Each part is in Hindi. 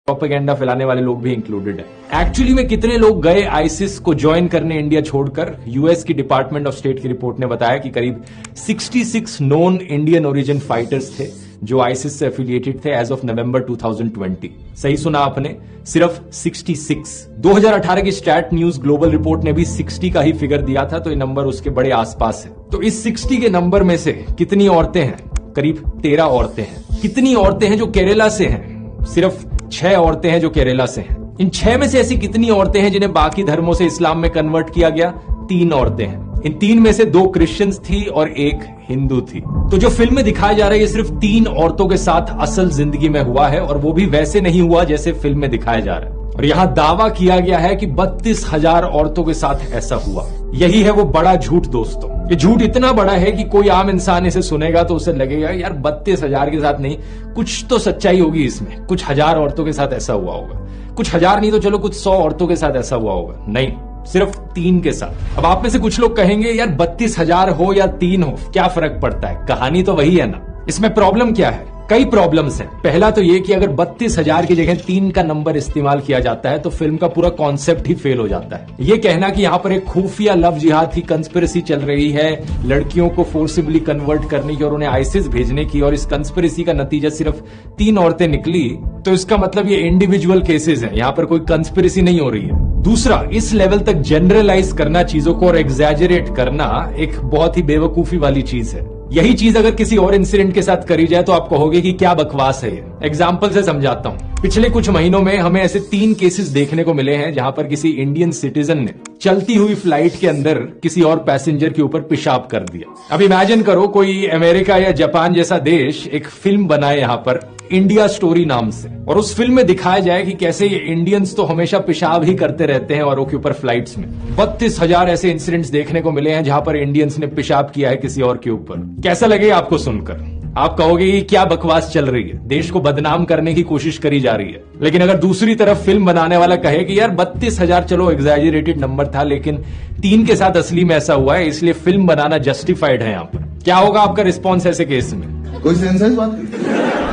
प्रोपेगेंडा फैलाने वाले लोग भी इंक्लूडेड हैं। एक्चुअली में कितने लोग गए आईसिस को ज्वाइन करने इंडिया छोड़कर? यूएस की डिपार्टमेंट ऑफ स्टेट की रिपोर्ट ने बताया कि करीब 66 नॉन इंडियन ओरिजिन फाइटर्स थे जो आईसिस से एफिलिएटेड थे एज ऑफ नवंबर 2020। सही सुना आपने, सिर्फ 66। 2018 की स्टैट न्यूज ग्लोबल रिपोर्ट ने भी 60 का ही फिगर दिया था, तो ये नंबर उसके बड़े आसपास है। तो इस 60 के नंबर में से कितनी औरतें हैं? करीब 13 औरतें हैं। कितनी औरतें हैं जो केरला से हैं? सिर्फ 6 औरतें हैं जो केरला से हैं। इन 6 में से ऐसी कितनी औरतें हैं जिन्हें बाकी धर्मों से इस्लाम में कन्वर्ट किया गया? 3 औरतें हैं। इन 3 में से 2 क्रिश्चियंस थी और 1 हिंदू थी। तो जो फिल्म में दिखाया जा रहा है ये सिर्फ 3 औरतों के साथ असल जिंदगी में हुआ है, और वो भी वैसे नहीं हुआ जैसे फिल्म में दिखाया जा रहा है। और यहां दावा किया गया है कि 32,000 औरतों के साथ ऐसा हुआ। यही है वो बड़ा झूठ दोस्तों। ये झूठ इतना बड़ा है कि कोई आम इंसान इसे सुनेगा तो उसे लगेगा यार 32,000 के साथ नहीं, कुछ तो सच्चाई होगी इसमें, कुछ हजार औरतों के साथ ऐसा हुआ होगा। कुछ हजार नहीं तो चलो कुछ 100 औरतों के साथ ऐसा हुआ होगा। नहीं, सिर्फ 3 के साथ। अब आप में से कुछ लोग कहेंगे यार 32,000 हो या 3 हो क्या फर्क पड़ता है, कहानी तो वही है ना। इसमें प्रॉब्लम क्या है? कई प्रॉब्लम्स हैं। पहला तो ये कि अगर 32,000 की जगह 3 का नंबर इस्तेमाल किया जाता है तो फिल्म का पूरा कॉन्सेप्ट ही फेल हो जाता है। ये कहना कि यहाँ पर एक खुफिया लव जिहाद की कंस्पिरेसी चल रही है, लड़कियों को फोर्सिबली कन्वर्ट करने की और उन्हें आईसिस भेजने की, और इस कंस्पिरेसी का नतीजा सिर्फ 3 औरतें निकली, तो इसका मतलब ये इंडिविजुअल केसेस हैं, यहाँ पर कोई कंस्पिरेसी नहीं हो रही है। दूसरा, इस लेवल तक जनरलाइज करना चीजों को और एग्जैजरेट करना एक बहुत ही बेवकूफी वाली चीज है। यही चीज अगर किसी और इंसिडेंट के साथ करी जाए तो आप कहोगे कि क्या बकवास है ये। एग्जाम्पल से समझाता हूं। पिछले कुछ महीनों में हमें ऐसे 3 केसेस देखने को मिले हैं जहां पर किसी इंडियन सिटीजन ने चलती हुई फ्लाइट के अंदर किसी और पैसेंजर के ऊपर पेशाब कर दिया। अब इमेजिन करो कोई अमेरिका या जापान जैसा देश एक फिल्म बनाए यहां पर इंडिया स्टोरी नाम से, और उस फिल्म में दिखाया जाए कि कैसे ये इंडियंस तो हमेशा पेशाब ही करते रहते हैं और के ऊपर फ्लाइट्स में 32,000 ऐसे इंसिडेंट्स देखने को मिले हैं जहां पर इंडियंस ने पेशाब किया है किसी और के ऊपर। कैसा लगेगा आपको सुनकर? आप कहोगे कि क्या बकवास चल रही है, देश को बदनाम करने की कोशिश करी जा रही है। लेकिन अगर दूसरी तरफ फिल्म बनाने वाला कहे कि यार 32,000 चलो एग्जैजरेटेड नंबर था, लेकिन 3 के साथ असली में ऐसा हुआ है, इसलिए फिल्म बनाना जस्टिफाइड है, यहाँ पर क्या होगा आपका रिस्पॉन्स ऐसे केस में? कोई सेंस है इस बात की?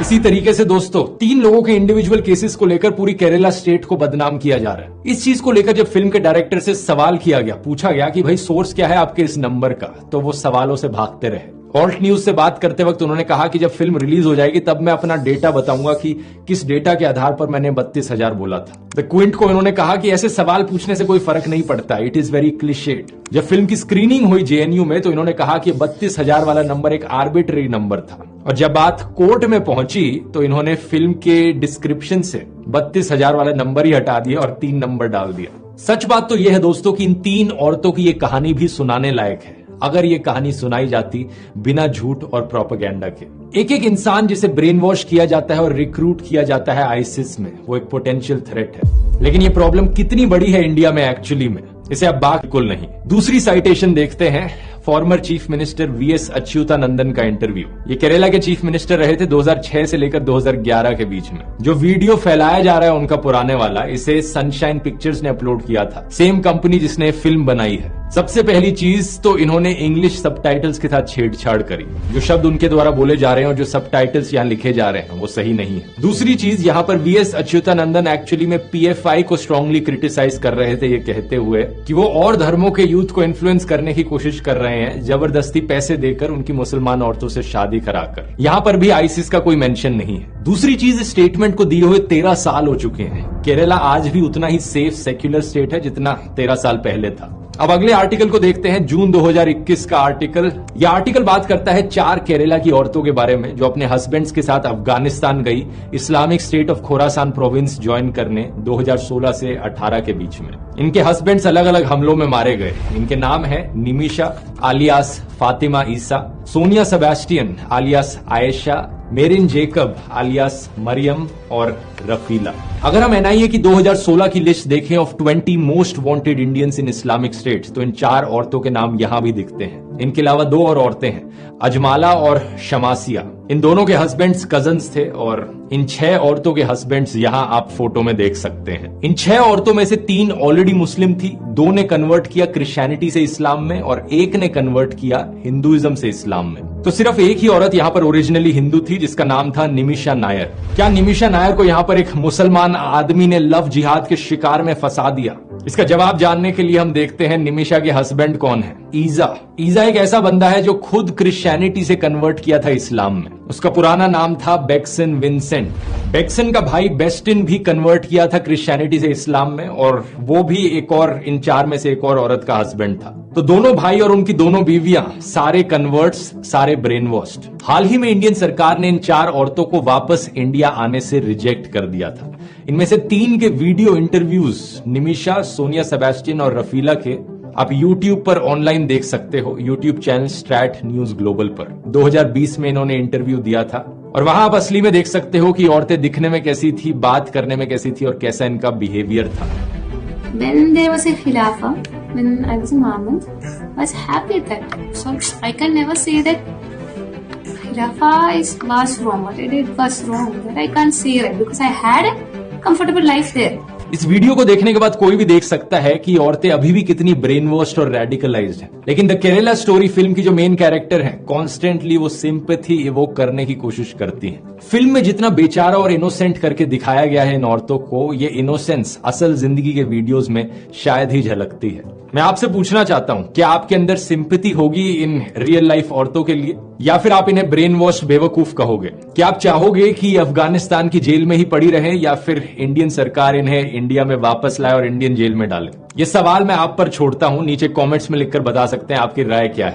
इसी तरीके से दोस्तों 3 लोगों के इंडिविजुअल केसेस को लेकर पूरी केरला स्टेट को बदनाम किया जा रहा है। इस चीज को लेकर जब फिल्म के डायरेक्टर से सवाल किया गया, पूछा गया कि भाई सोर्स क्या है आपके इस नंबर का, तो वो सवालों से भागते रहे। ऑल्ट न्यूज से बात करते वक्त उन्होंने कहा कि जब फिल्म रिलीज हो जाएगी तब मैं अपना डेटा बताऊंगा कि किस डेटा के आधार पर मैंने 32,000 बोला था। द क्विंट को इन्होंने कहा कि ऐसे सवाल पूछने से कोई फर्क नहीं पड़ता, इट इज वेरी क्लिशेड। जब फिल्म की स्क्रीनिंग हुई जेएनयू में तो इन्होंने कहा कि 32,000 वाला नंबर एक आर्बिट्ररी नंबर था, और जब बात कोर्ट में पहुंची तो इन्होंने फिल्म के डिस्क्रिप्शन से 32,000 वाला नंबर ही हटा दिया और 3 नंबर डाल दिया। सच बात तो यह है दोस्तों कि इन 3 औरतों की ये कहानी भी सुनाने लायक है, अगर ये कहानी सुनाई जाती बिना झूठ और प्रोपेगेंडा के। एक एक इंसान जिसे ब्रेन वॉश किया जाता है और रिक्रूट किया जाता है आईसिस में, वो एक पोटेंशियल थ्रेट है। लेकिन ये प्रॉब्लम कितनी बड़ी है इंडिया में एक्चुअली में, इसे अब बिल्कुल नहीं। दूसरी साइटेशन देखते हैं, former chief minister VS Achuthanandan का इंटरव्यू। ये केरला के चीफ मिनिस्टर रहे थे 2006 से लेकर 2011 के बीच में। जो वीडियो फैलाया जा रहा है उनका पुराने वाला, इसे सनशाइन पिक्चर्स ने अपलोड किया था, सेम कंपनी जिसने फिल्म बनाई है। सबसे पहली चीज तो इन्होंने इंग्लिश सबटाइटल्स के साथ छेड़छाड़ करी। जो शब्द उनके द्वारा बोले जा रहे हैं और जो सबटाइटल्स यहाँ लिखे जा रहे हैं वो सही नहीं है। दूसरी चीज, यहाँ पर वीएस अच्युतानंदन एक्चुअली में पीएफआई को स्ट्रांगली क्रिटिसाइज कर रहे थे, ये कहते हुए कि वो और धर्मों के यूथ को इन्फ्लुएंस करने की कोशिश कर रहे हैं, जबरदस्ती पैसे देकर उनकी मुसलमान औरतों से शादी कराकर। यहाँ पर भी आईसिस का कोई मेंशन नहीं है। दूसरी चीज, स्टेटमेंट को दिए हुए 13 साल हो चुके हैं। केरला आज भी उतना ही सेफ सेक्युलर स्टेट है जितना 13 साल पहले था। अब अगले आर्टिकल को देखते हैं, जून 2021 का आर्टिकल। यह आर्टिकल बात करता है 4 केरला की औरतों के बारे में जो अपने हस्बैंड्स के साथ अफगानिस्तान गई Islamic state of Khorasan province join करने 2016 से 18 के बीच में। इनके हस्बैंड्स अलग अलग हमलों में मारे गए। इनके नाम है निमिशा आलियास फातिमा ईसा, Sonia Sebastian आलियास Ayesha, marine Jacob आलियास Maryam और रफीला। अगर हम एनआईए की 2016 की लिस्ट देखें of 20 most wanted Indians in Islamic states, तो इन 4 औरतों के नाम यहां भी दिखते हैं। इनके अलावा 2 और औरतें हैं, अजमाला और शमासिया। इन दोनों के हस्बैंड्स कजन्स थे, और इन 6 औरतों के हस्बैंड्स यहां आप फोटो में देख सकते हैं। इन 6 औरतों में से 3 ऑलरेडी मुस्लिम थी, 2 ने कन्वर्ट किया क्रिश्चियनिटी से इस्लाम में और 1 ने कन्वर्ट किया हिंदुइज्म से इस्लाम में। तो सिर्फ एक ही औरत यहाँ पर ओरिजिनली हिंदू थी, जिसका नाम था निमिषा नायर। क्या निमिषा नायर को यहाँ पर एक मुसलमान आदमी ने लव जिहाद के शिकार में फंसा दिया? इसका जवाब जानने के लिए हम देखते हैं निमिषा के हस्बैंड कौन है। ईजा एक ऐसा बंदा है जो खुद क्रिश्चियनिटी से कन्वर्ट किया था इस्लाम में। उसका पुराना नाम था बेक्सन विंसेंट। बेक्सन का भाई बेस्टिन भी कन्वर्ट किया था क्रिश्चियनिटी से इस्लाम में, और वो भी एक और इन 4 में से एक और औरत का हस्बैंड था। तो दोनों भाई और उनकी दोनों बीवियां सारे कन्वर्ट्स, सारे ब्रेन वॉश्ड। हाल ही में इंडियन सरकार ने इन 4 औरतों को वापस इंडिया आने से रिजेक्ट कर दिया था। इनमें से 3 के video interviews Nimisha, Sonia Sebastian और रफीला के आप YouTube पर ऑनलाइन देख सकते हो, YouTube channel straight news global पर। 2020 में इन्होंने इंटरव्यू दिया था, और वहां आप असली में देख सकते हो कि औरतें दिखने में कैसी थी, बात करने में कैसी थी, और कैसा इनका बिहेवियर था। When there was a Khilafah, when I was a Maman, I was happy at that time. So I can never say that Khilafah was wrong. What I did was wrong. That I can't say it because I had a comfortable life there. इस वीडियो को देखने के बाद कोई भी देख सकता है कि औरतें अभी भी कितनी ब्रेन वॉश्ड और रेडिकलाइज्ड हैं। लेकिन द केरला स्टोरी फिल्म की जो मेन कैरेक्टर है, कॉन्स्टेंटली वो सिंपैथी इवोक करने की कोशिश करती है। फिल्म में जितना बेचारा और इनोसेंट करके दिखाया गया है इन औरतों को, ये इनोसेंस असल जिंदगी के वीडियोस में शायद ही झलकती है। मैं आपसे पूछना चाहता हूं, क्या आपके अंदर सिंपैथी होगी इन रियल लाइफ औरतों के लिए, या फिर आप इन्हें ब्रेन वॉश बेवकूफ कहोगे? क्या आप चाहोगे कि अफगानिस्तान की जेल में ही पड़ी रहे, या फिर इंडियन सरकार इन्हें इंडिया में वापस लाए और इंडियन जेल में डाले? ये सवाल मैं आप पर छोड़ता हूं, नीचे कमेंट्स में लिखकर बता सकते हैं आपकी राय क्या है।